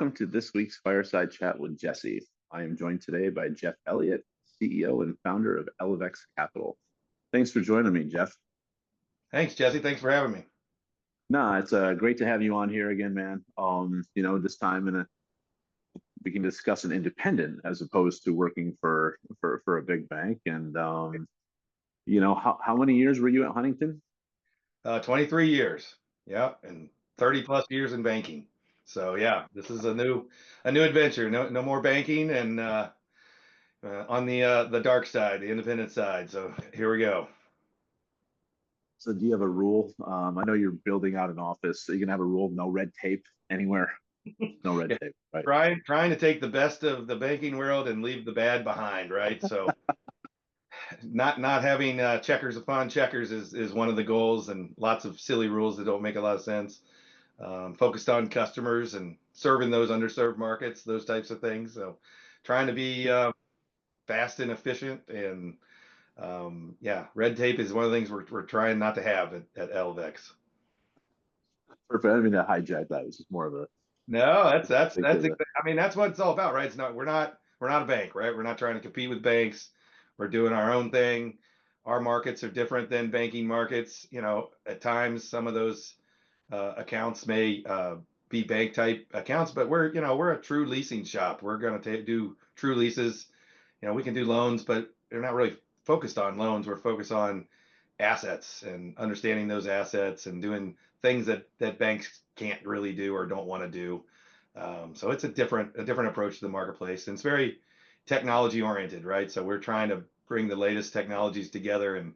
welcome to this week's Fireside Chat with Jesse. I am joined today by Jeff Elliott, CEO and founder of Elevex Capital. Thanks for joining me, Jeff. Thanks, Jesse. Thanks for having me. No, it's great to have you on here again, man. This time we can discuss an independent as opposed to working for a big bank. And how many years were you at Huntington? 23 years. Yeah, and 30 plus years in banking. So yeah, this is a new adventure. No more banking and on the dark side, the independent side. So here we go. So do you have a rule? I know you're building out an office. So you can have a rule, no red tape anywhere. No red Yeah, tape, right? trying to take the best of the banking world and leave the bad behind, right? So not having checkers upon checkers is one of the goals, and lots of silly rules that don't make a lot of sense. Focused on customers and serving those underserved markets, those types of things. So trying to be fast and efficient, and yeah, red tape is one of the things we're trying not to have at LVX. Perfect. I didn't mean to hijack that. It was just more of a No, that's think I mean, that's what it's all about, right? It's not we're not a bank, right? We're not trying to compete with banks. We're doing our own thing. Our markets are different than banking markets. At times some of those accounts may be bank type accounts, but we're a true leasing shop. We're going to do true leases. We can do loans, but they're not really focused on loans. We're focused on assets and understanding those assets and doing things that banks can't really do or don't want to do. So it's a different approach to the marketplace, and it's very technology oriented, right? So we're trying to bring the latest technologies together and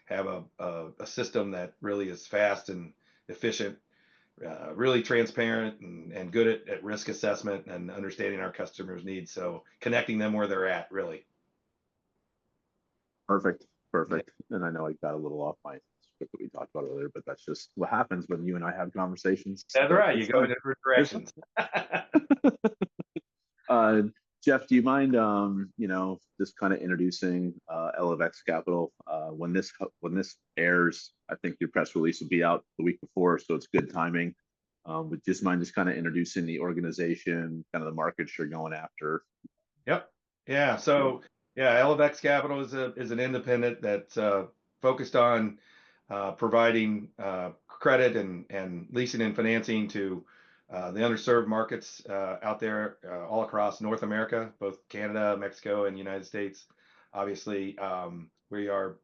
have a system that really is fast and efficient, really transparent and good at risk assessment and understanding our customers' needs. So connecting them where they're at, really. perfect, Yeah, perfect. And I know I got a little off my script that we talked about earlier, but that's just what happens when you and I have conversations. that's But right. You it's go fun. in different It's fun. directions. Uh, Jeff, do you mind, just kind of introducing Elevex Capital? When this airs, I think your press release will be out the week before, so it's good timing. But just mind just kind of introducing the organization, kind of the markets you're going after. Yep. Yeah. So yeah, Elevex Capital is an independent that's focused on providing credit and leasing and financing to the underserved markets out there all across North America, both Canada, Mexico, and United States. Obviously, we are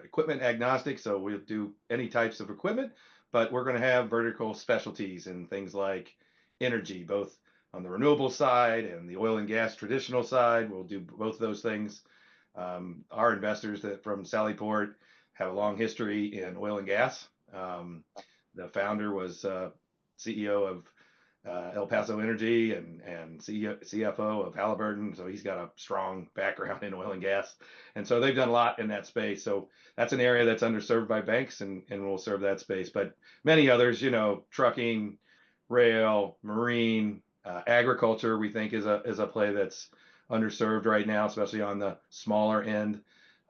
equipment agnostic, so we'll do any types of equipment, but we're going to have vertical specialties in things like energy, both on the renewable side and the oil and gas traditional side. We'll do both of those things. Our investors that from Sallyport have a long history in oil and gas. The founder was CEO of El Paso Energy and CFO of Halliburton, so he's got a strong background in oil and gas, and so they've done a lot in that space. So that's an area that's underserved by banks, and we'll serve that space. But many others, trucking, rail, marine, agriculture, we think is a play that's underserved right now, especially on the smaller end.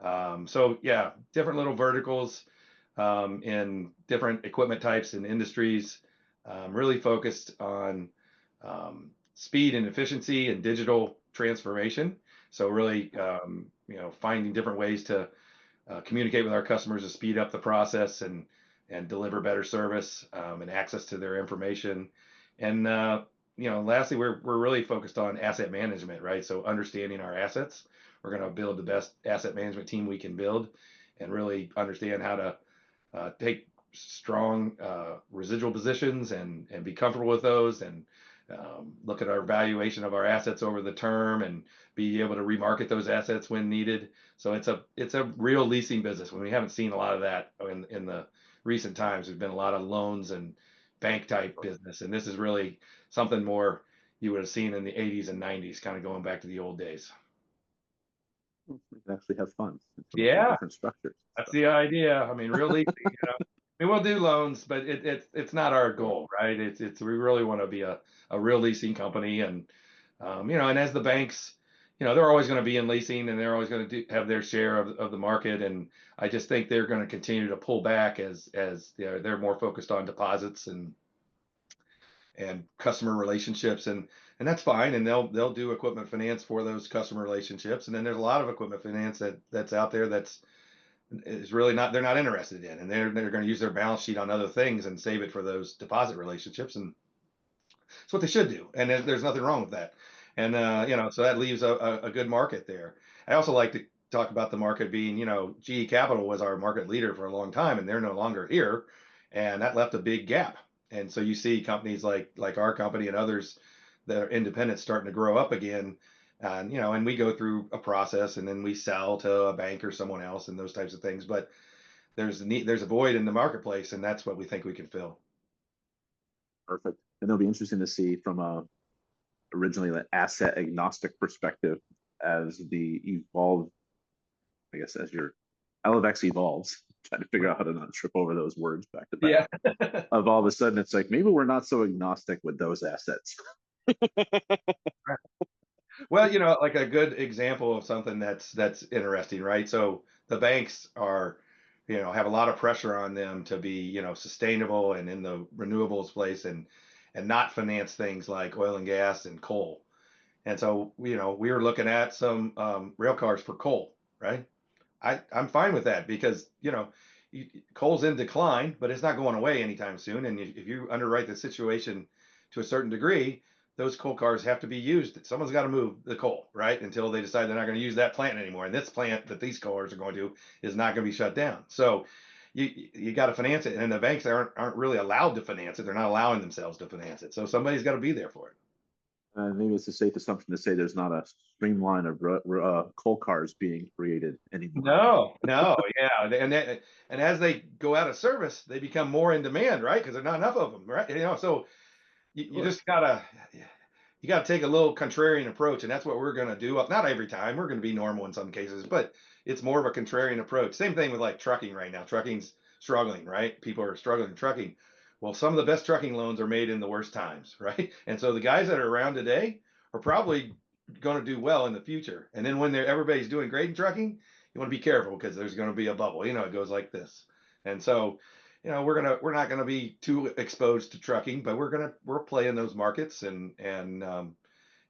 So yeah, different little verticals in different equipment types and industries, really focused on speed and efficiency and digital transformation. So really, finding different ways to communicate with our customers to speed up the process and deliver better service and access to their information. And lastly, we're really focused on asset management, right? So understanding our assets. We're going to build the best asset management team we can build, and really understand how to take strong residual positions and be comfortable with those, and look at our valuation of our assets over the term and be able to remarket those assets when needed. So it's a real leasing business when we haven't seen a lot of that in the recent times. There's been a lot of loans and bank type business, and this is really something more you would have seen in the 80s and 90s, kind of going back to the old days. We can actually have fun in some Yeah, different structures. that's the idea. I mean, real leasing, I mean, we'll do loans, but it's not our goal, right? It's we really want to be a real leasing company, and and as the banks, they're always going to be in leasing, and they're always going to have their share of the market, and I just think they're going to continue to pull back as they're more focused on deposits and customer relationships. And and that's fine. And they'll do equipment finance for those customer relationships. And then there's a lot of equipment finance that's out there that's is really not they're not interested in, and they're going to use their balance sheet on other things and save it for those deposit relationships, and it's what they should do. And there's nothing wrong with that. And so that leaves a good market there. I also like to talk about the market being, GE Capital was our market leader for a long time, and they're no longer here, and that left a big gap. And so you see companies like our company and others that are independent starting to grow up again. And and we go through a process, and then we sell to a bank or someone else, and those types of things. But there's a void in the marketplace, and that's what we think we can fill. Perfect. And it'll be interesting to see from a originally the asset agnostic perspective as the evolve, I guess, as your LFX evolves, trying to figure out how to not trip over those words back to back. Yeah. Of all of a sudden, it's like maybe we're not so agnostic with those assets. Well, like a good example of something that's interesting, right? So the banks are, have a lot of pressure on them to be, sustainable and in the renewables place, and not finance things like oil and gas and coal. And so, we were looking at some rail cars for coal, right? I'm fine with that because coal's in decline, but it's not going away anytime soon. And if you underwrite the situation to a certain degree, those coal cars have to be used. Someone's got to move the coal, right? Until they decide they're not going to use that plant anymore. And this plant that these cars are going to is not going to be shut down. So you got to finance it, and the banks aren't really allowed to finance it. They're not allowing themselves to finance it. So somebody's got to be there for it. Maybe it's a safe assumption to say there's not a streamline of coal cars being created anymore. No, no, yeah, and as they go out of service, they become more in demand, right? Because there's not enough of them, right? So you just gotta take a little contrarian approach, and that's what we're gonna do. Not every time, we're gonna be normal in some cases, but it's more of a contrarian approach. Same thing with like trucking right now. Trucking's struggling, right? People are struggling trucking. Well, some of the best trucking loans are made in the worst times, right? And so the guys that are around today are probably going to do well in the future. And then when everybody's doing great in trucking, you want to be careful because there's going to be a bubble. It goes like this. And so, we're not gonna be too exposed to trucking, but we're playing those markets, and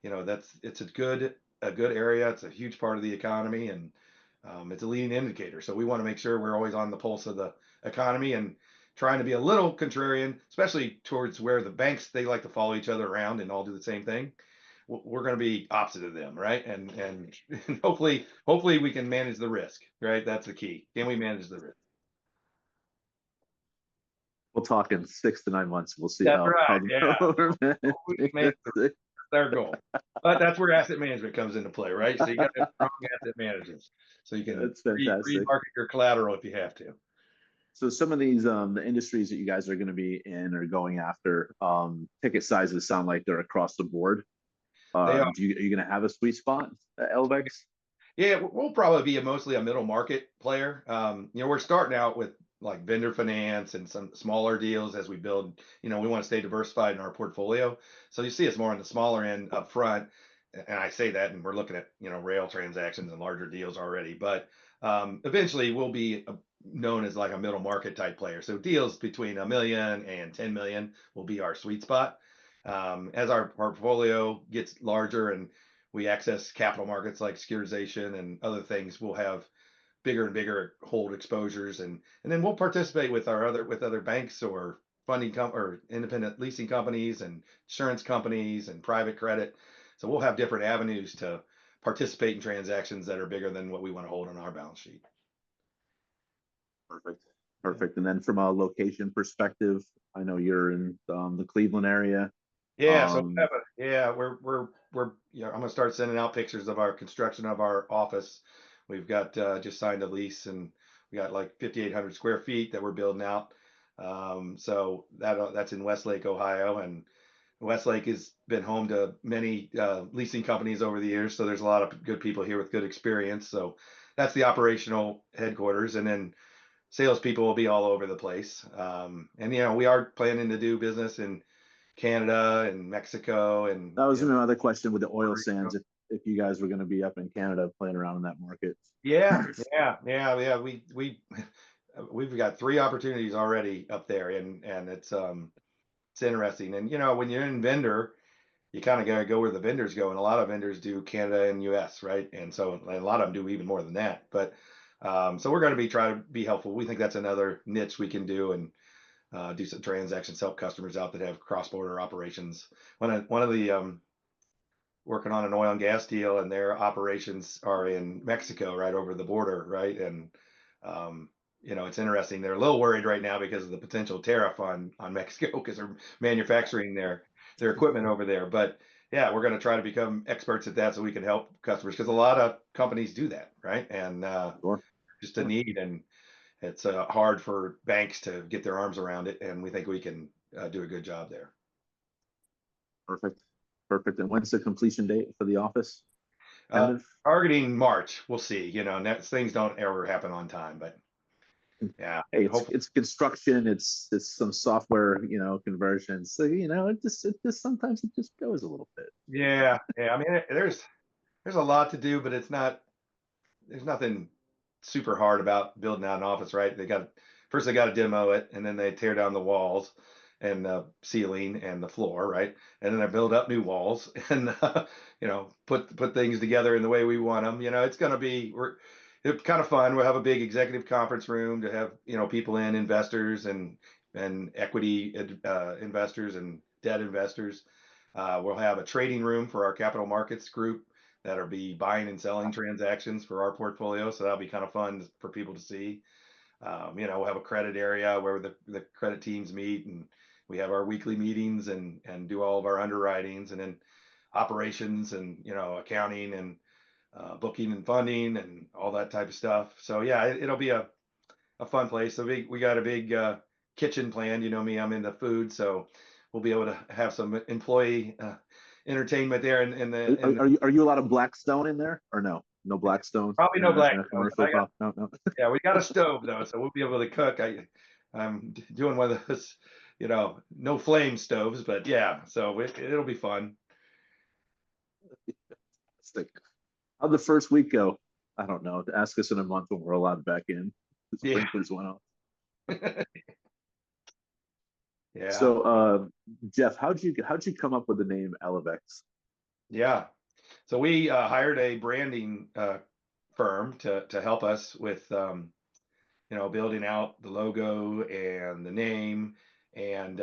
it's a good area. It's a huge part of the economy, and it's a leading indicator. So we want to make sure we're always on the pulse of the economy and trying to be a little contrarian, especially towards where the banks they like to follow each other around and all do the same thing. We're going to be opposite of them, right? And hopefully we can manage the risk, right? That's the key. Can we manage the risk? We'll talk in 6 to 9 months. We'll see That's how right. the Yeah. government We can manage is. their goal. But that's where asset management comes into play, right? So you got to have strong asset managers so you can That's fantastic. remarket your collateral if you have to. So some of these the industries that you guys are going to be in or going after, ticket sizes sound like they're across the board. They are. Are you going to have a sweet spot at LVEX? Yeah, we'll probably be mostly a middle market player. We're starting out with like vendor finance and some smaller deals as we build. We want to stay diversified in our portfolio. So you see us more on the smaller end up front. And I say that, and we're looking at, rail transactions and larger deals already. But eventually we'll be known as like a middle market type player. So deals between 1 million and 10 million will be our sweet spot. As our portfolio gets larger and we access capital markets like securitization and other things, we'll have bigger and bigger hold exposures, and then we'll participate with other banks or or independent leasing companies and insurance companies and private credit. So we'll have different avenues to participate in transactions that are bigger than what we want to hold on our balance sheet. Perfect. Yeah. Perfect. And then from a location perspective, I know you're in the Cleveland area. Yeah, so Um, I'm gonna start sending out pictures of our construction of our office. We've got just signed a lease, and we got like 5,800 square feet that we're building out. So that's in Westlake, Ohio, and Westlake has been home to many leasing companies over the years. So there's a lot of good people here with good experience. So that's the operational headquarters, and then salespeople will be all over the place. And we are planning to do business in Canada and Mexico and that was my other question with the oil Puerto Rico. sands. If you guys were going to be up in Canada playing around in that market. Yeah, yeah, yeah, yeah. We've got 3 opportunities already up there, and it's interesting. And when you're in vendor, you kind of got to go where the vendors go, and a lot of vendors do Canada and US, right? And so a lot of them do even more than that. But so we're going to be trying to be helpful. We think that's another niche we can do, and do some transactions, help customers out that have cross-border operations. One of the working on an oil and gas deal, and their operations are in Mexico, right over the border, right? And um, it's interesting. They're a little worried right now because of the potential tariff on Mexico because they're manufacturing their equipment over there. But yeah, we're going to try to become experts at that so we can help customers because a lot of companies do that, right? And Sure. just a need, and it's hard for banks to get their arms around it, and we think we can do a good job there. Perfect. Perfect. And when's the completion date for the office? Uh, Tentative? Targeting March, we'll see. Things don't ever happen on time, but yeah, Hey, hopefully. it's construction, it's some software, conversions. So, it just sometimes it just goes a little bit. Yeah, yeah. I mean, there's a lot to do, but there's nothing super hard about building out an office, right? They got to demo it, and then they tear down the walls and the ceiling and the floor, right? And then they build up new walls and put things together in the way we want them. It's kind of fun. We'll have a big executive conference room to have people in, investors and equity investors and debt investors. We'll have a trading room for our capital markets group that'll be buying and selling transactions for our portfolio. So that'll be kind of fun for people to see. We'll have a credit area where the credit teams meet, and we have our weekly meetings and do all of our underwritings, and then operations and accounting and booking and funding and all that type of stuff. So yeah, it'll be a fun place. So we got a big kitchen planned. You know me, I'm into food, so we'll be able to have some employee entertainment there Are you a lot of Blackstone in there or no? No Blackstone probably in no a, black. in a commercial pop? No, no. Yeah, we got a stove though, so we'll be able to cook. I'm doing one of those, no flame stoves, but yeah, so it'll be fun. It's like, how'd the first week go? I don't know. Ask us in a month when we're allowed back in. The Yeah, sprinklers went off. yeah, So, Jeff, how'd you come up with the name Elevex? yeah. So we hired a branding firm to help us with building out the logo and the name, and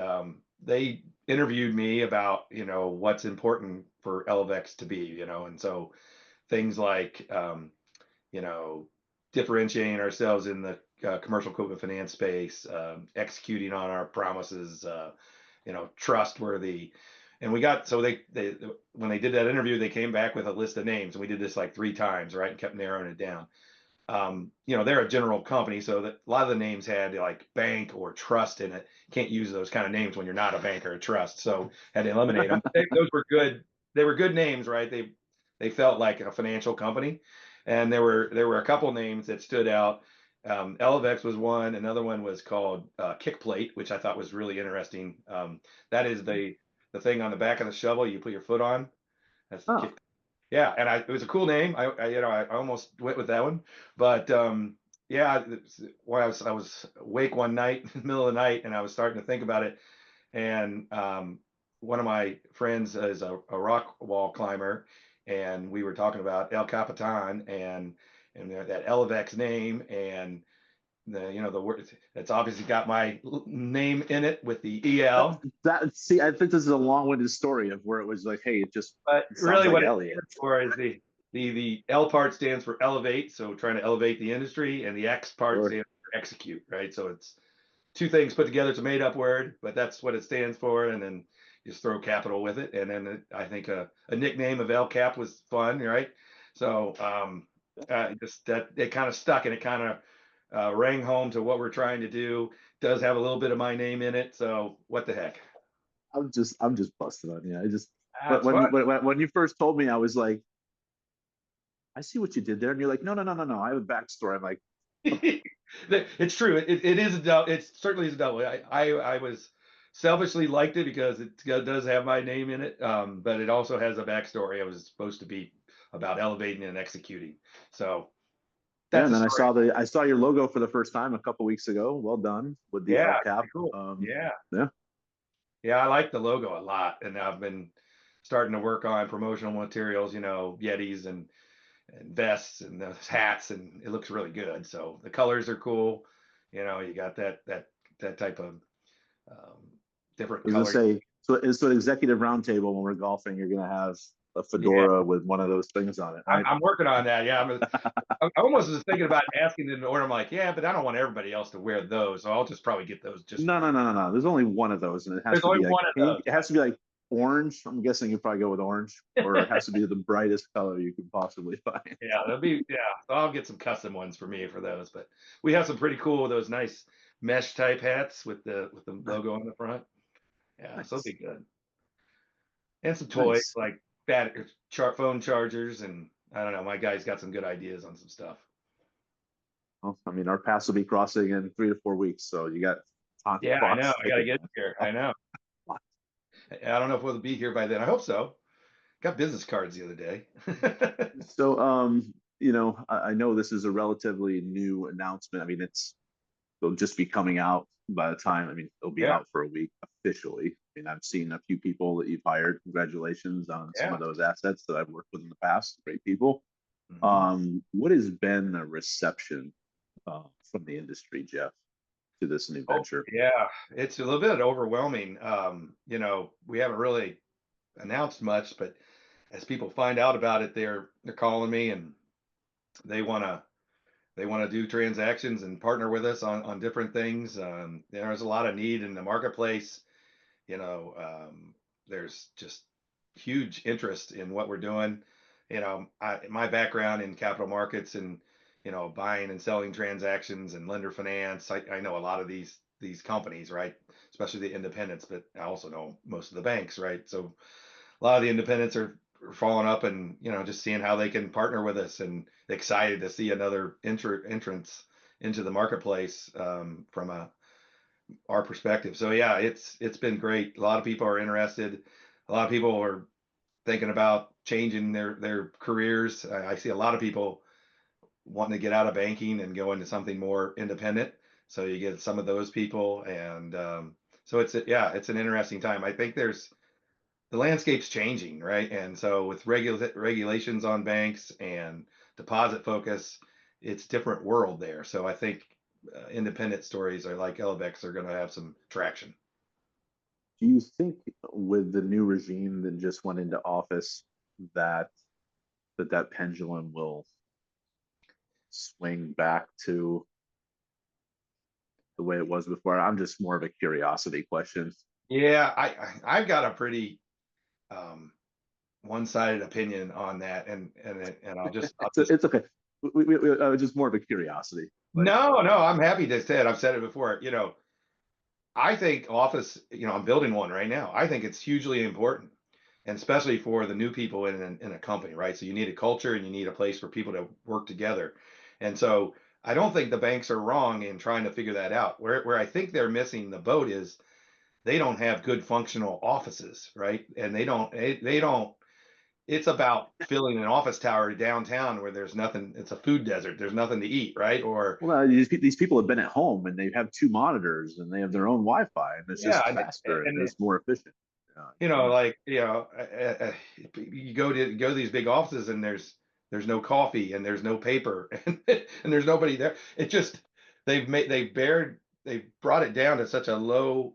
they interviewed me about what's important for Elevex to be, and so things like you know, differentiating ourselves in the commercial equipment finance space, executing on our promises, trustworthy. And we got so they when they did that interview, they came back with a list of names, and we did this like 3 times, right, and kept narrowing it down. They're a general company, so that a lot of the names had like bank or trust in it. Can't use those kind of names when you're not a bank or a trust, so had to eliminate them. Those were good. They were good names, right? They felt like a financial company, and there were a couple names that stood out. Elevex was one. Another one was called Kickplate, which I thought was really interesting. That is the thing on the back of the shovel you put your foot on. That's the Oh, kick. Yeah, and it was a cool name. I almost went with that one, but yeah, when I was awake one night in the middle of the night, and I was starting to think about it, and one of my friends is a rock wall climber, and we were talking about El Capitan and that Elevex name, and the word that's obviously got my name in it with the EL. see, I think this is a long-winded story of where it was like, hey, But it sounds really, like what it Elliott. stands for is the L part stands for elevate, so trying to elevate the industry, and the X part Or stands for execute, right? So it's two things put together. It's a made up word, but that's what it stands for, and then you just throw capital with it, and then I think a nickname of El Cap was fun, right? So just that it kind of stuck, and it kind of rang home to what we're trying to do. Does have a little bit of my name in it, so what the heck? I'm just busting on you. I just but That's when you fun. when you first told me, I was like, I see what you did there, and you're like, no, no, no, no, no. I have a backstory. I'm like, It's true. It is a double. It certainly is a double. I was selfishly liked it because it does have my name in it, but it also has a backstory. It was supposed to be about elevating and executing. So yeah. that's And a then story. I saw your logo for the first time a couple weeks ago. Well done with the Yeah, L cap. pretty cool. Yeah, Yeah, yeah. I like the logo a lot, and I've been starting to work on promotional materials, Yetis and vests and those hats, and it looks really good. So the colors are cool. You got that type of um, different I was gonna color. say, so an executive roundtable when we're golfing, you're gonna have a Yeah, fedora with one of those things on it, I'm, right? I'm working on that. Yeah, I almost was thinking about asking them to order. I'm like, yeah, but I don't want everybody else to wear those, so I'll just probably get those just for No, me. no, no, no, no. There's only one of those, and it has There's to only be like one of pink. those. It has to be like orange. I'm guessing you probably go with orange, or it has to be the brightest color you could possibly find. Yeah, yeah. So I'll get some custom ones for me for those. But we have some pretty cool those nice mesh type hats with the logo on the front. Yeah, so it'll Nice, be good. And some toys nice. like phone chargers, and I don't know. My guy's got some good ideas on some stuff. Well, I mean, our paths will be crossing in 3 to 4 weeks, so you got time to Yeah, I know. box I gotta ticket. get here. I know. I don't know if we'll be here by then. I hope so. Got business cards the other day. So, I know this is a relatively new announcement. I mean, it'll just be coming out by the time. I mean, it'll be Yeah, out for a week officially. I mean, I've seen a few people that you've hired. Congratulations on some yeah. of those assets that I've worked with in the past. Great people. Mhm. What has been the reception from the industry, Jeff, to this new Oh, venture? yeah. It's a little bit overwhelming. We haven't really announced much, but as people find out about it, they're calling me and they wanna they want to do transactions and partner with us on different things. There's a lot of need in the marketplace. You know, there's just huge interest in what we're doing. My background in capital markets and buying and selling transactions and lender finance. I know a lot of these companies, right? Especially the independents, but I also know most of the banks, right? So a lot of the independents are following up and just seeing how they can partner with us and excited to see another entrance into the marketplace from our perspective. So yeah, it's been great. A lot of people are interested. A lot of people are thinking about changing their careers. I see a lot of people wanting to get out of banking and go into something more independent. So you get some of those people, and so it's an interesting time. I think the landscape's changing, right? And so with regulations on banks and deposit focus, it's different world there. So I think independent stories are like Elevex are going to have some traction. Do you think with the new regime that just went into office that that pendulum will swing back to the way it was before? I'm just more of a curiosity question. Yeah, I've got a pretty um, one-sided opinion on that, and I'll just It's okay. Just more of a curiosity. Like, no, I'm happy to say it. I've said it before. I think office. I'm building one right now. I think it's hugely important, and especially for the new people in a company, right? So you need a culture and you need a place for people to work together. And so I don't think the banks are wrong in trying to figure that out. Where I think they're missing the boat is they don't have good functional offices, right? And they don't. It's about filling an office tower downtown where there's nothing. It's a food desert. There's nothing to eat, right? Or well, these people have been at home and they have two monitors and they have their own Wi-Fi and it's yeah, just faster and and it's more efficient. Yeah. like you go to these big offices and there's no coffee and there's no paper and there's nobody there. It just they've brought it down to such a low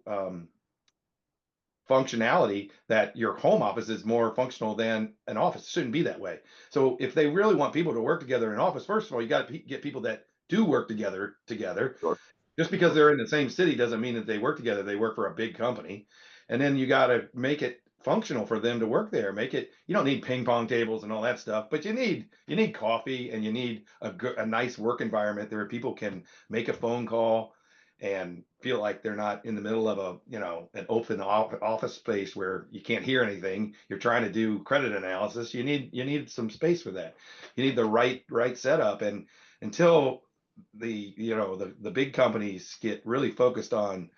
functionality that your home office is more functional than an office. It shouldn't be that way. So if they really want people to work together in an office, first of all, you got to get people that do work together. Sure, Just because sure. they're in the same city doesn't mean that they work together. They work for a big company. And then you got to make it functional for them to work there. You don't need ping pong tables and all that stuff, but you need coffee and you need a nice work environment where people can make a phone call and feel like they're not in the middle of an open office space where you can't hear anything. You're trying to do credit analysis. You need some space for that. You need the right setup. And until the big companies get really focused on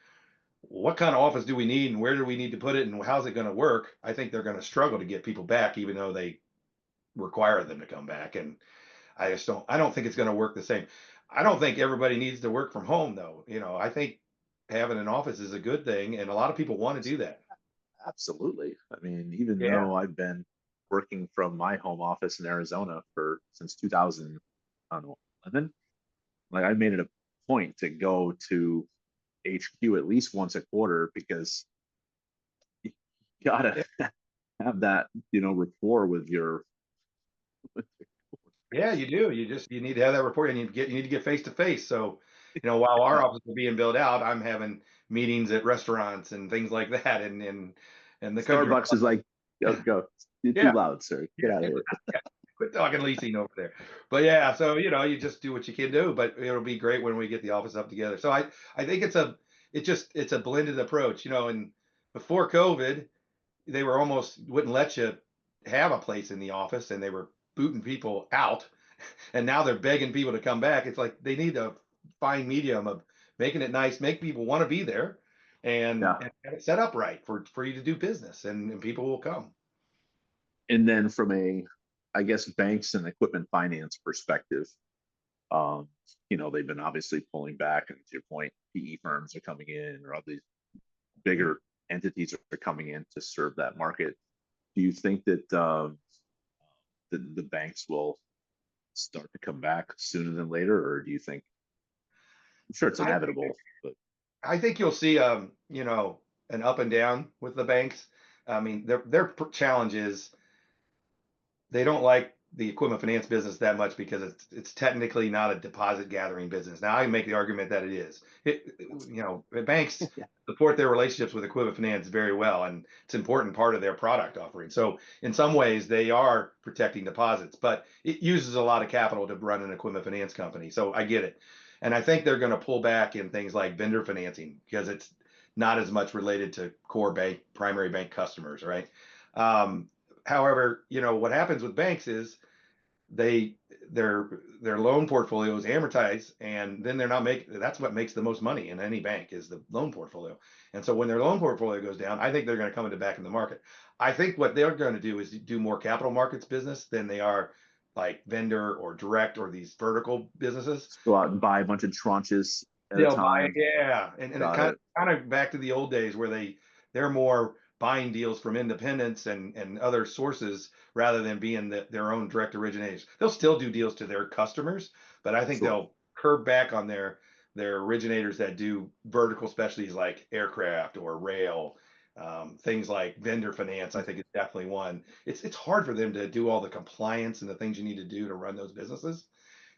what kind of office do we need and where do we need to put it and how's it going to work, I think they're going to struggle to get people back, even though they require them to come back. And I don't think it's going to work the same. I don't think everybody needs to work from home though. I think having an office is a good thing and a lot of people want to do that. Absolutely. I mean, even Yeah. though I've been working from my home office in Arizona for since 2000, I don't know, 11, like I made it a point to go to HQ at least once a quarter because you gotta Yeah. have that, rapport with your. Yeah, you do. You need to have that report, and you need to get face to face. So, while our Yeah, office is being built out, I'm having meetings at restaurants and things like that, and the country. Starbucks is like, go, go. You're too Yeah, loud, sir. Get out of here. yeah. Quit talking leasing over there. But yeah, so you just do what you can do. But it'll be great when we get the office up together. So I think it's a blended approach. And before COVID, they were almost wouldn't let you have a place in the office, and they were booting people out. And now they're begging people to come back. It's like they need a fine medium of making it nice, make people want to be there, Yeah. and have it set up right for you to do business, and people will come. And then from I guess, banks and equipment finance perspective, um, they've been obviously pulling back, and to your point, PE firms are coming in, or all these bigger entities are coming in to serve that market. Do you think that the banks will start to come back sooner than later, or do you think? I'm sure it's I inevitable, but I think you'll see an up and down with the banks. I mean, their challenge is they don't like the equipment finance business that much because it's technically not a deposit gathering business. Now I make the argument that it is. The banks yeah, support their relationships with equipment finance very well, and it's an important part of their product offering. So in some ways they are protecting deposits, but it uses a lot of capital to run an equipment finance company. So I get it. And I think they're going to pull back in things like vendor financing because it's not as much related to core bank, primary bank customers, right? Um, However, what happens with banks is they their loan portfolios amortize, and then they're not making that's what makes the most money in any bank is the loan portfolio. And so when their loan portfolio goes down, I think they're going to come into back in the market. I think what they're going to do is do more capital markets business than they are like vendor or direct or these vertical businesses. just go out and buy a bunch of tranches at a They'll buy it, time. yeah, and it Got kind it. of kind of back to the old days where they're more buying deals from independents and other sources rather than being their own direct originators. They'll still do deals to their customers, but I think Sure. they'll curb back on their originators that do vertical specialties like aircraft or rail. Things like vendor finance, I think is definitely one. It's hard for them to do all the compliance and the things you need to do to run those businesses,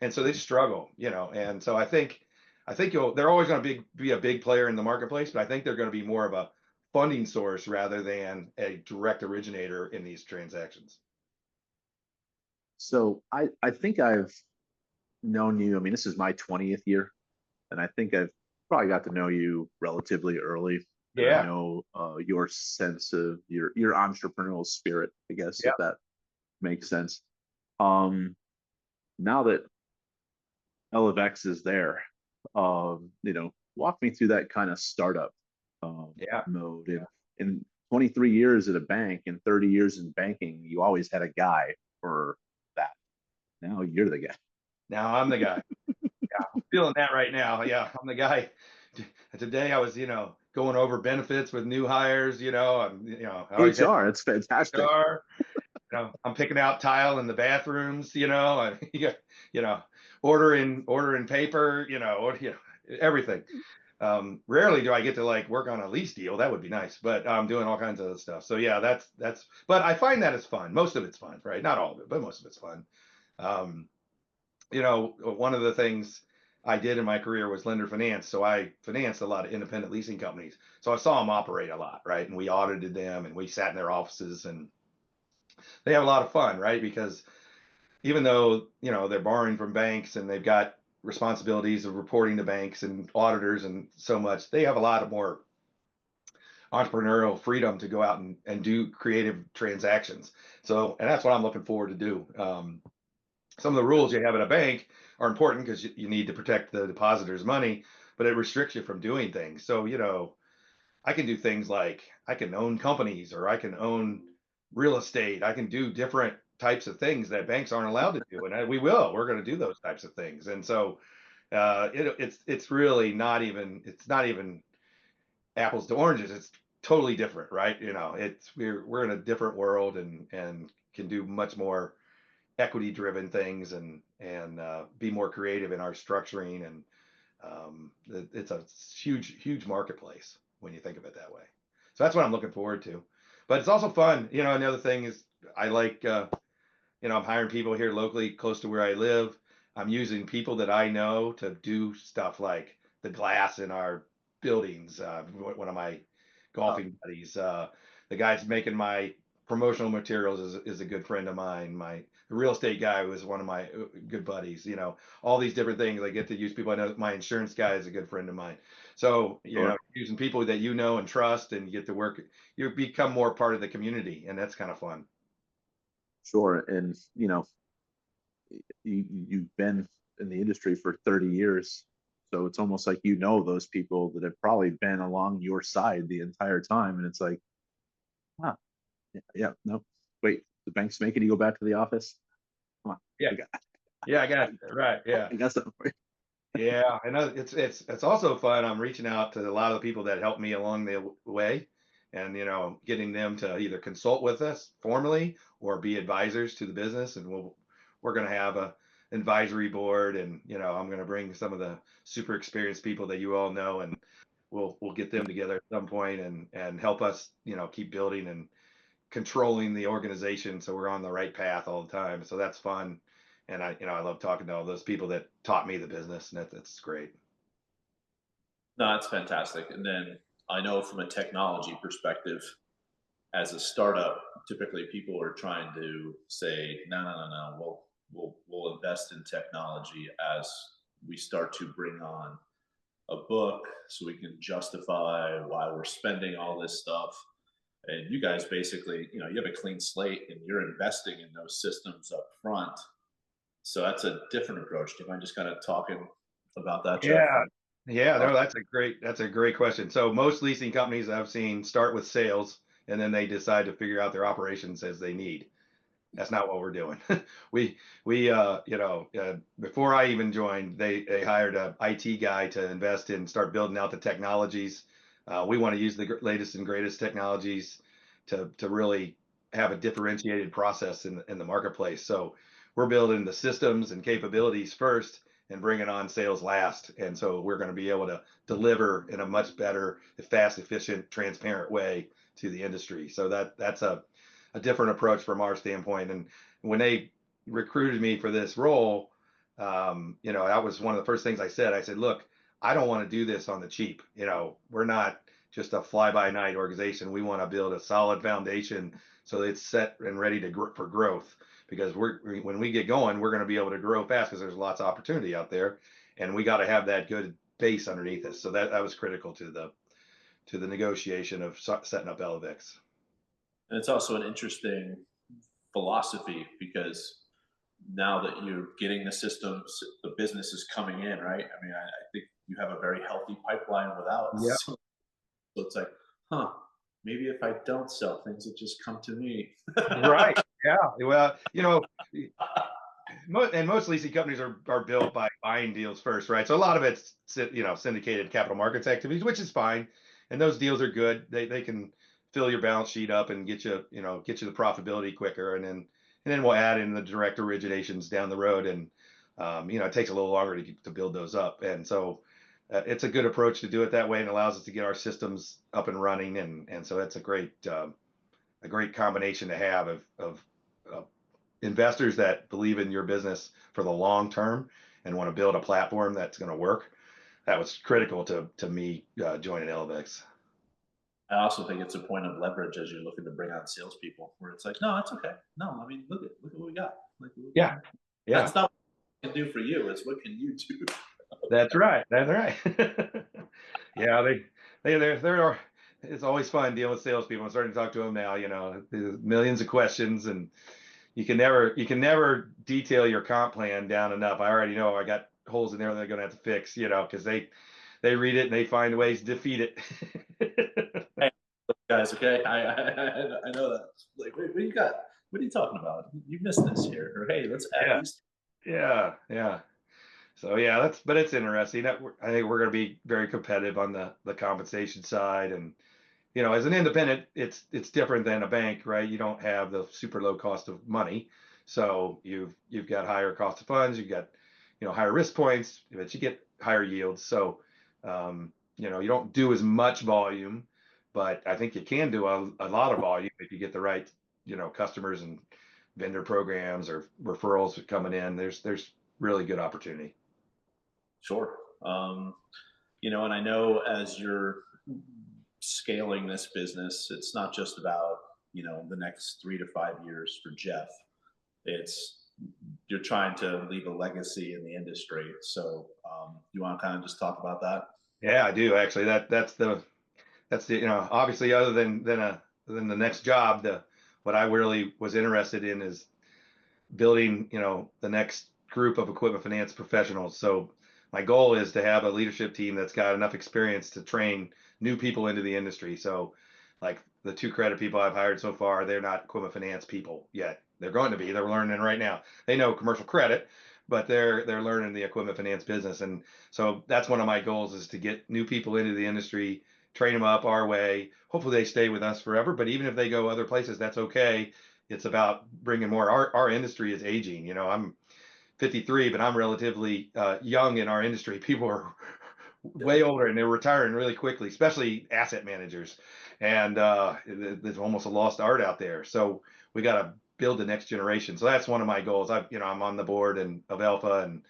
and so they struggle, And so I think they're always going to be a big player in the marketplace, but I think they're going to be more of a funding source rather than a direct originator in these transactions. So I think I've known you. I mean, this is my 20th year, and I think I've probably got to know you relatively early, and I Yeah, know your sense of your entrepreneurial spirit, I guess, yeah. if that makes sense. Um, Now that LFX is there, walk me through that kind of startup Yeah. mode. In 23 years at a bank and 30 years in banking, you always had a guy for that. Now you're the guy. Now I'm the guy. Yeah, I'm feeling that right now. Yeah, I'm the guy. Today I was, going over benefits with new hires. I always had HR, it's fantastic. HR. I'm picking out tile in the bathrooms. Yeah, you know, ordering paper. Everything. Rarely do I get to like work on a lease deal. That would be nice, but I'm doing all kinds of other stuff. So yeah, that's. But I find that it's fun. Most of it's fun, right? Not all of it, but most of it's fun. Um, One of the things I did in my career was lender finance. So I financed a lot of independent leasing companies. So I saw them operate a lot, right? And we audited them, and we sat in their offices, and they have a lot of fun, right? Because even though they're borrowing from banks and they've got responsibilities of reporting to banks and auditors and so much, they have a lot of more entrepreneurial freedom to go out and do creative transactions. So, and that's what I'm looking forward to do. Some of the rules you have at a bank are important because you need to protect the depositor's money, but it restricts you from doing things. So, I can do things like I can own companies, or I can own real estate. I can do different types of things that banks aren't allowed to do, and we will. We're going to do those types of things. And so it's really not even apples to oranges. It's totally different, right? It's we're in a different world, and can do much more equity driven things, and be more creative in our structuring, and it's a huge marketplace when you think of it that way. So that's what I'm looking forward to. But it's also fun. Another thing is I like I'm hiring people here locally close to where I live. I'm using people that I know to do stuff like the glass in our buildings. One of my Oh, golfing buddies, the guy's making my promotional materials is a good friend of mine. My real estate guy was one of my good buddies. All these different things. I get to use people I know. My insurance guy is a good friend of mine. So, sure, using people that you know and trust, and you get to work, you become more part of the community, and that's kind of fun. sure. And you've been in the industry for 30 years, so it's almost like those people that have probably been along your side the entire time, and it's like, huh, yeah, yeah, no, wait, the bank's making you go back to the office. Come on, Yeah. I got, Yeah, I got it. Right. Yeah. I got something for you. Yeah. I know it's also fun. I'm reaching out to a lot of the people that helped me along the way, and getting them to either consult with us formally or be advisors to the business. And we're going to have a advisory board, and I'm going to bring some of the super experienced people that you all know, and we'll get them together at some point, and help us, keep building and controlling the organization so we're on the right path all the time. So that's fun. And I love talking to all those people that taught me the business, and that's great. No, that's fantastic. And then I know from a technology perspective, as a startup, typically people are trying to say, no, no, no, no, we'll invest in technology as we start to bring on a book so we can justify why we're spending all this stuff. And you guys basically, you have a clean slate and you're investing in those systems up front. So that's a different approach. Do you mind just kind of talking about that, Jeff? Yeah. Yeah, no, that's a great question. So most leasing companies I've seen start with sales, and then they decide to figure out their operations as they need. That's not what we're doing. We before I even joined, they hired a IT guy to invest in, start building out the technologies. We want to use the latest and greatest technologies to really have a differentiated process in the marketplace. So we're building the systems and capabilities first, and bringing on sales last. And so we're going to be able to deliver in a much better, fast, efficient, transparent way to the industry. So that's a different approach from our standpoint. And when they recruited me for this role, that was one of the first things I said. I said, look, I don't want to do this on the cheap. We're not just a fly by night organization. We want to build a solid foundation so it's set and ready for growth. Because when we get going, we're going to be able to grow fast because there's lots of opportunity out there, and we got to have that good base underneath us. So that was critical to the negotiation of setting up Elevix. And it's also an interesting philosophy because now that you're getting the systems, the business is coming in, right? I mean, I think you have a very healthy pipeline without. Yeah. So it's like, huh, maybe if I don't sell things, it just come to me. Right. Yeah. Well, most leasing companies are built by buying deals first, right? So a lot of it's syndicated capital markets activities, which is fine, and those deals are good. They can fill your balance sheet up and get you the profitability quicker, and then we'll add in the direct originations down the road, and it takes a little longer to build those up, and so it's a good approach to do it that way, and allows us to get our systems up and running, and so that's a great combination to have of investors that believe in your business for the long term and want to build a platform that's going to work. That was critical to me joining Elevix. I also think it's a point of leverage as you're looking to bring on salespeople, where it's like, no, it's okay. No, I mean, look at what we got. Like, Yeah, yeah, that's not what I can do for you. It's what can you do? that's right. That's right. Yeah, they're. It's always fun dealing with salespeople. I'm starting to talk to them now. There's millions of questions, and you can never detail your comp plan down enough. I already know I got holes in there they're going to have to fix. Because they read it and they find ways to defeat it. Hey, guys, okay, I know that. Like, what do you got? What are you talking about? You missed this here. Or hey, let's add Yeah, these. yeah, yeah. So yeah, but it's interesting. I think we're going to be very competitive on the compensation side, and as an independent, it's different than a bank, right? You don't have the super low cost of money, so you've got higher cost of funds, you've got higher risk points, but you get higher yields. So you don't do as much volume, but I think you can do a lot of volume if you get the right customers and vendor programs or referrals coming in. There's really good opportunity. Sure. And I know as you're scaling this business, it's not just about, the next 3 to 5 years for Jeff. It's you're trying to leave a legacy in the industry. So you want to kind of just talk about that? Yeah, I do actually. That's the obviously other than the next job, what I really was interested in is building the next group of equipment finance professionals. So my goal is to have a leadership team that's got enough experience to train new people into the industry. So like the 2 credit people I've hired so far, they're not equipment finance people yet. They're going to be. They're learning right now. They know commercial credit, but they're learning the equipment finance business. And so that's one of my goals, is to get new people into the industry, train them up our way. Hopefully they stay with us forever, but even if they go other places, that's okay. It's about bringing more. Our industry is aging. I'm 53, but I'm relatively young in our industry. People are way older and they're retiring really quickly, especially asset managers. And there's almost a lost art out there. So we got to build the next generation. So that's one of my goals. I'm on the board of Alpha, and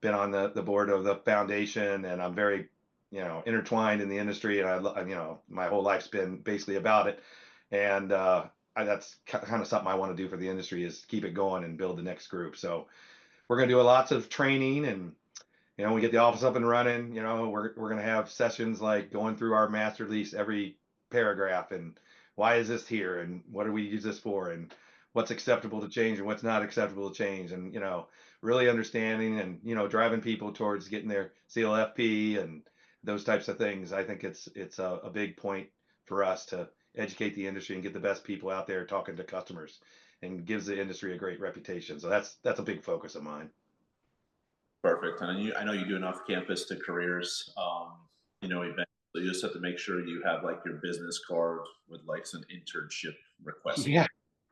been on the board of the foundation, and I'm very, intertwined in the industry. And my whole life's been basically about it. And that's kind of something I want to do for the industry, is keep it going and build the next group. So we're going to do lots of training, and we get the office up and running. We're going to have sessions like going through our master lease, every paragraph, and why is this here, and what do we use this for, and what's acceptable to change and what's not acceptable to change, and really understanding and driving people towards getting their CLFP and those types of things. I think it's a big point for us to educate the industry and get the best people out there talking to customers, and gives the industry a great reputation. So that's a big focus of mine. Perfect. And I know you do enough campus to careers, events. So you just have to make sure you have like your business card with like some internship requests. Yeah,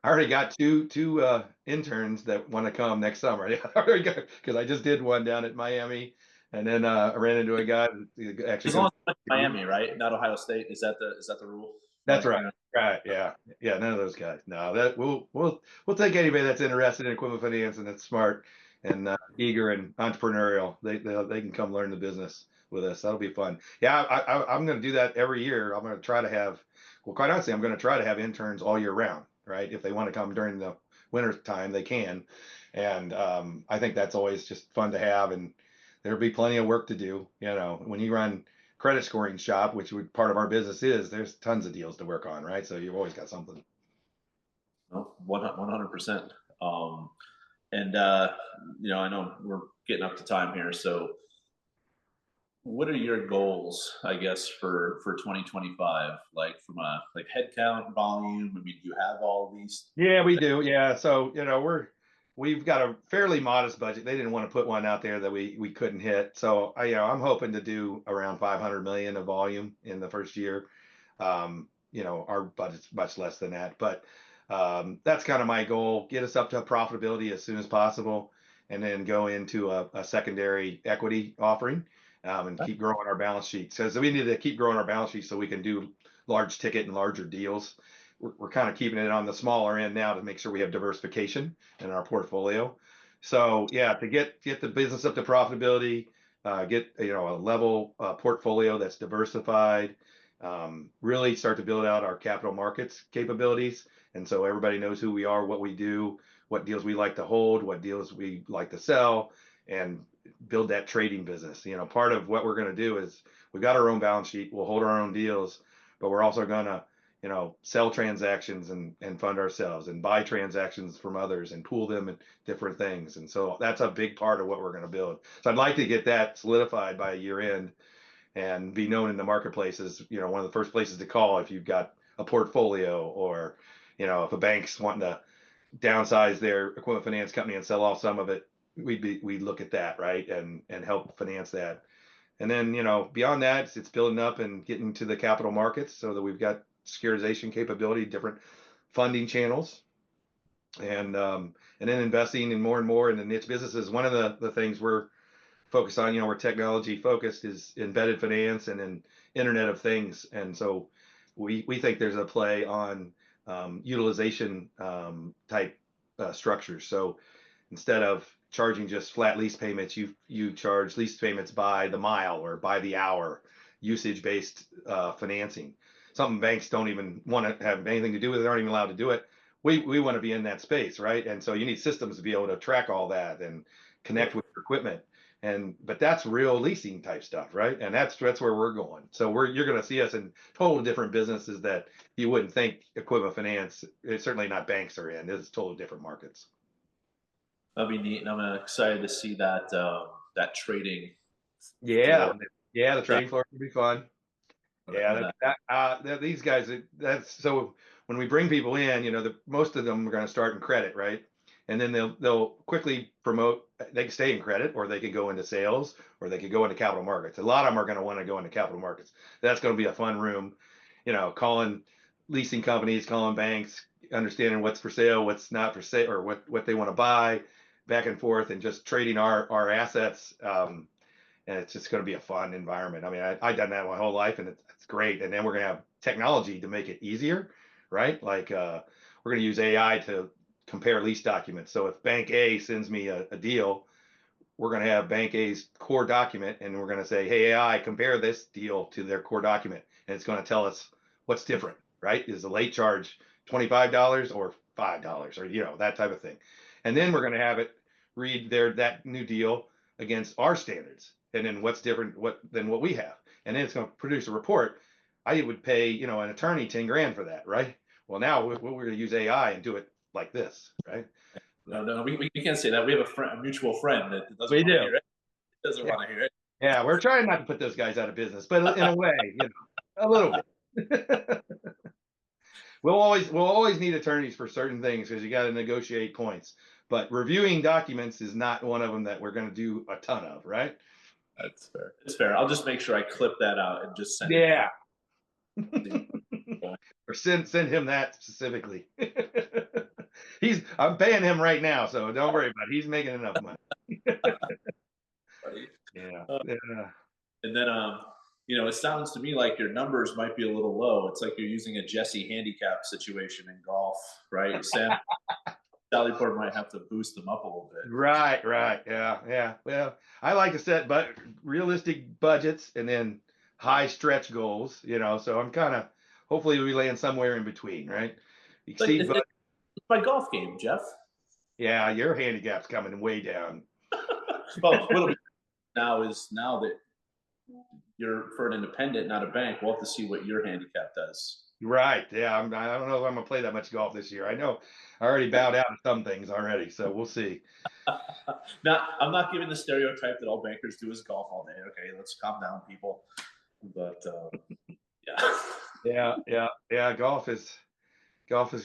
I already got two interns that want to come next summer. Yeah, I already got, because I just did one down at Miami, and then I ran into a guy that actually As long as it's Miami, right? Not Ohio State. Is that the rule? That's right. Right. Yeah. Yeah. None of those guys. No, that we'll take anybody that's interested in equipment finance and that's smart and eager and entrepreneurial. They can come learn the business with us. That'll be fun. Yeah. I'm going to do that every year. I'm going to try to have, well, quite honestly, I'm going to try to have interns all year round, right? If they want to come during the winter time, they can. And I think that's always just fun to have. And there'll be plenty of work to do. When you run credit scoring shop, which part of our business is, there's tons of deals to work on, right? So you've always got something. No, 100%. And I know we're getting up to time here. So what are your goals, I guess, for 2025? Like from a like headcount, volume? I mean, do you have all these? Yeah, we do. Yeah. So, we've got a fairly modest budget. They didn't want to put one out there that we couldn't hit. So I'm hoping to do around 500 million of volume in the first year. Our budget's much less than that, but that's kind of my goal. Get us up to profitability as soon as possible, and then go into a secondary equity offering, and keep growing our balance sheet. So we need to keep growing our balance sheet so we can do large ticket and larger deals. We're kind of keeping it on the smaller end now to make sure we have diversification in our portfolio. So yeah, to get the business up to profitability, get a level portfolio that's diversified, really start to build out our capital markets capabilities. And so everybody knows who we are, what we do, what deals we like to hold, what deals we like to sell, and build that trading business. Part of what we're going to do is we've got our own balance sheet. We'll hold our own deals, but we're also going to sell transactions and fund ourselves, and buy transactions from others and pool them in different things. And so that's a big part of what we're going to build. So I'd like to get that solidified by year end and be known in the marketplace as, one of the first places to call if you've got a portfolio, or, if a bank's wanting to downsize their equipment finance company and sell off some of it, we'd look at that, right? And help finance that. And then, beyond that, it's building up and getting to the capital markets so that we've got securitization capability, different funding channels, and then investing in more and more in the niche businesses. One of the things we're focused on, we're technology focused, is embedded finance and then Internet of Things. And so we think there's a play on utilization type structures. So instead of charging just flat lease payments, you charge lease payments by the mile or by the hour, usage based financing. Something banks don't even want to have anything to do with. They aren't even allowed to do it. We want to be in that space, right? And so you need systems to be able to track all that and connect with your equipment. But that's real leasing type stuff, right? And that's where we're going. So you're going to see us in total different businesses that you wouldn't think equipment finance. It's certainly not banks are in. It's total different markets. That'd be neat, and I'm excited to see that that trading. Yeah, floor. yeah, the trading floor can be fun. Yeah, That- these guys. That's so. When we bring people in, most of them are going to start in credit, right? And then they'll quickly promote. They can stay in credit, or they could go into sales, or they could go into capital markets. A lot of them are going to want to go into capital markets. That's going to be a fun room, calling leasing companies, calling banks, understanding what's for sale, what's not for sale, or what they want to buy, back and forth, and just trading our assets. And it's just going to be a fun environment. I mean, I've done that my whole life, and it's great. And then we're going to have technology to make it easier, right? Like we're going to use AI to compare lease documents. So if Bank A sends me a deal, we're going to have Bank A's core document, and we're going to say, hey, AI, compare this deal to their core document. And it's going to tell us what's different, right? Is the late charge $25 or $5 or, that type of thing. And then we're going to have it read that new deal against our standards. And then what's different than what we have. And then it's going to produce a report. I would pay, an attorney 10 grand for that, right? Well, now we're going to use AI and do it like this, right? No, we can't say that. We have a mutual friend that doesn't We want to do. hear it. Doesn't want to hear it. Yeah, we're trying not to put those guys out of business, but in a way, a little bit. We'll always need attorneys for certain things because you got to negotiate points. But reviewing documents is not one of them that we're going to do a ton of, right? That's fair. It's fair. I'll just make sure I clip that out and just send Yeah. it. Or send him that specifically. I'm paying him right now, so don't worry about it. He's making enough money. Yeah. And then it sounds to me like your numbers might be a little low. It's like you're using a Jesse handicap situation in golf, right? Sally Port might have to boost them up a little bit. Right. Yeah. Well, I like to set realistic budgets and then high stretch goals, so I'm kind of, hopefully we land somewhere in between, right? Exceed budget. It's my golf game, Jeff. Yeah, your handicap's coming way down. Well, what'll be now that you're for an independent, not a bank, we'll have to see what your handicap does. Right. Yeah. I don't know if I'm going to play that much golf this year. I know I already bowed out of some things already, so we'll see. Now, I'm not giving the stereotype that all bankers do is golf all day. Okay, let's calm down, people. But yeah. Yeah. Golf is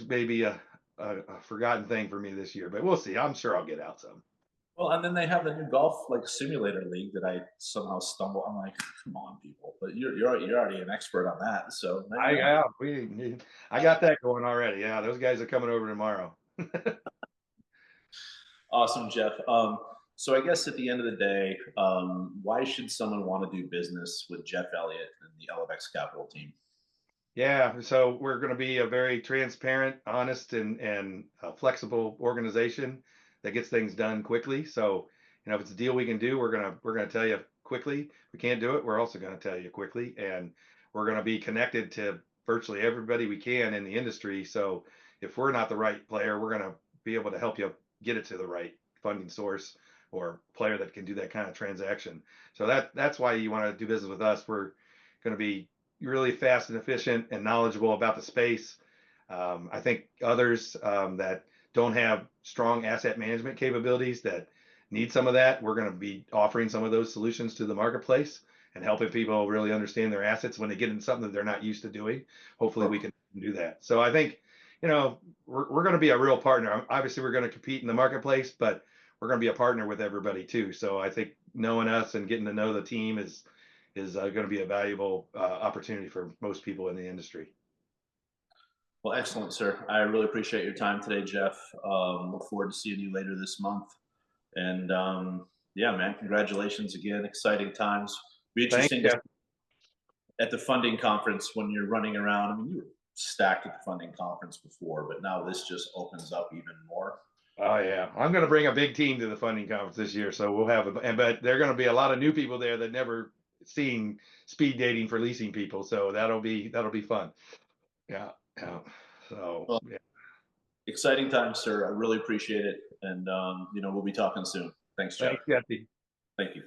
maybe a forgotten thing for me this year, but we'll see. I'm sure I'll get out some. Well, and then they have the new golf simulator league that I somehow stumble. I'm like, come on, people! But you're already an expert on that, so I got that going already. Yeah, those guys are coming over tomorrow. Awesome, Jeff. So I guess at the end of the day, why should someone want to do business with Jeff Elliott and the Elliott Capital team? Yeah, so we're going to be a very transparent, honest, and flexible organization that gets things done quickly. So, if it's a deal we can do, we're gonna tell you quickly. If we can't do it, we're also going to tell you quickly, and we're going to be connected to virtually everybody we can in the industry. So, if we're not the right player, we're going to be able to help you get it to the right funding source or player that can do that kind of transaction. So that's why you want to do business with us. We're going to be really fast and efficient and knowledgeable about the space. I think others that don't have strong asset management capabilities that need some of that, we're going to be offering some of those solutions to the marketplace and helping people really understand their assets when they get into something that they're not used to doing. Hopefully we can do that. So I think, we're going to be a real partner. Obviously we're going to compete in the marketplace, but we're going to be a partner with everybody too. So I think knowing us and getting to know the team is is going to be a valuable opportunity for most people in the industry. Well, excellent, sir. I really appreciate your time today, Jeff. Look forward to seeing you later this month. And yeah, man, congratulations again. Exciting times. Be Thank interesting you. at the funding conference when you're running around. I mean, you were stacked at the funding conference before, but now this just opens up even more. Oh yeah, I'm going to bring a big team to the funding conference this year, so we'll have but there are going to be a lot of new people there that never seen speed dating for leasing people, so that'll be fun. Yeah, yeah. So Well, yeah. exciting times, sir. I really appreciate it, and you know, we'll be talking soon. Thanks, Jeff. Thanks, Jesse. Thank you.